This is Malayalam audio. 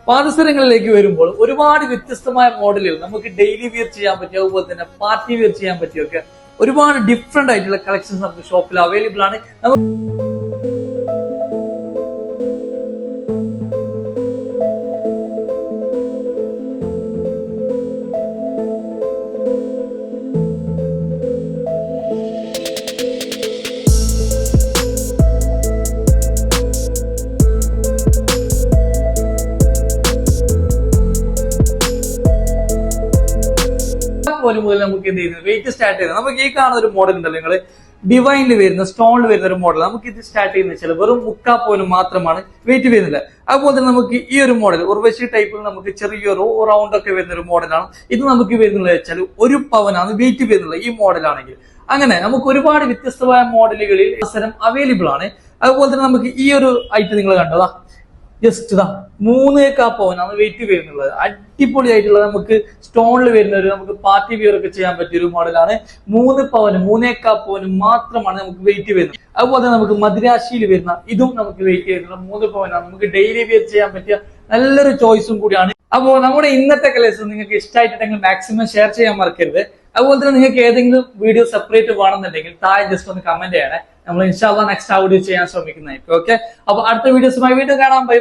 പാദസരങ്ങളിലേക്ക് വരുമ്പോൾ ഒരുപാട് വ്യത്യസ്തമായ മോഡലുകൾ നമുക്ക് ഡെയിലി വിയർ ചെയ്യാൻ പറ്റിയ, അതുപോലെ തന്നെ പാർട്ടി വിയർ ചെയ്യാൻ പറ്റിയൊക്കെ ഒരുപാട് ഡിഫറെന്റ് ആയിട്ടുള്ള കളക്ഷൻസ് നമുക്ക് ഷോപ്പിൽ അവൈലബിൾ ആണ്. പോലും മുതൽ നമുക്ക് എന്ത് ചെയ്യുന്നത് വെയിറ്റ് സ്റ്റാർട്ട് ചെയ്യുന്നത്. നമുക്ക് ഈ കാണുന്ന ഒരു മോഡൽ ഉണ്ടല്ലോ, നിങ്ങൾ ഡിവൈനിൽ വരുന്ന സ്റ്റോണിൽ വരുന്ന ഒരു മോഡൽ. നമുക്ക് ഇത് സ്റ്റാർട്ട് ചെയ്യുന്ന വെച്ചാൽ വെറും പോലും മാത്രമാണ് വെയിറ്റ് വരുന്നില്ല. അതുപോലെ തന്നെ നമുക്ക് ഈ ഒരു മോഡൽ ഉർവശി ടൈപ്പിൽ നമുക്ക് ചെറിയൊരു റൗണ്ട് ഒക്കെ വരുന്ന ഒരു മോഡലാണ്. ഇത് നമുക്ക് വരുന്നത് വെച്ചാൽ 1 പവനാണ് വെയിറ്റ് വരുന്നത് ഈ മോഡലാണെങ്കിൽ. അങ്ങനെ നമുക്ക് ഒരുപാട് വ്യത്യസ്തമായ മോഡലുകളിൽ അവസരം അവൈലബിൾ ആണ്. അതുപോലെ തന്നെ നമുക്ക് ഈ ഒരു ഐറ്റം നിങ്ങൾ കണ്ടതാ, ജസ്റ്റ് ഇതാ 3 പവനാണ് വെയിറ്റ് വരുന്നുള്ളത്. അടിപൊളിയായിട്ടുള്ള നമുക്ക് സ്റ്റോണിൽ വരുന്ന ഒരു നമുക്ക് പാർട്ടി വിയർ ഒക്കെ ചെയ്യാൻ പറ്റിയ ഒരു മോഡലാണ്. 3 പവന് 3 പവന് മാത്രമാണ് നമുക്ക് വെയിറ്റ് വരുന്നത്. അതുപോലെ തന്നെ നമുക്ക് മദിരാശിയിൽ വരുന്ന ഇതും നമുക്ക് വെയിറ്റ് വരുന്നത് 3 പവനാണ്. നമുക്ക് ഡെയിലി വിയർ ചെയ്യാൻ പറ്റിയ നല്ലൊരു ചോയ്സും കൂടിയാണ്. അപ്പോൾ നമ്മുടെ ഇന്നത്തെ കളക്ഷൻ നിങ്ങൾക്ക് ഇഷ്ടമായിട്ടുണ്ടെങ്കിൽ മാക്സിമം ഷെയർ ചെയ്യാൻ മറക്കരുത്. അതുപോലെ തന്നെ നിങ്ങൾക്ക് ഏതെങ്കിലും വീഡിയോ സെപ്പറേറ്റ് വേണമെന്നുണ്ടെങ്കിൽ താഴെ ജസ്റ്റ് ഒന്ന് കമന്റ് ചെയ്യണേ. നമ്മൾ ഇൻഷാ അല്ലാഹ് നെക്സ്റ്റ് ആ വീഡിയോ ചെയ്യാൻ ശ്രമിക്കുന്നതായിരിക്കും. ഓക്കെ, അപ്പൊ അടുത്ത വീഡിയോസുമായി വീണ്ടും കാണാം. ബൈ.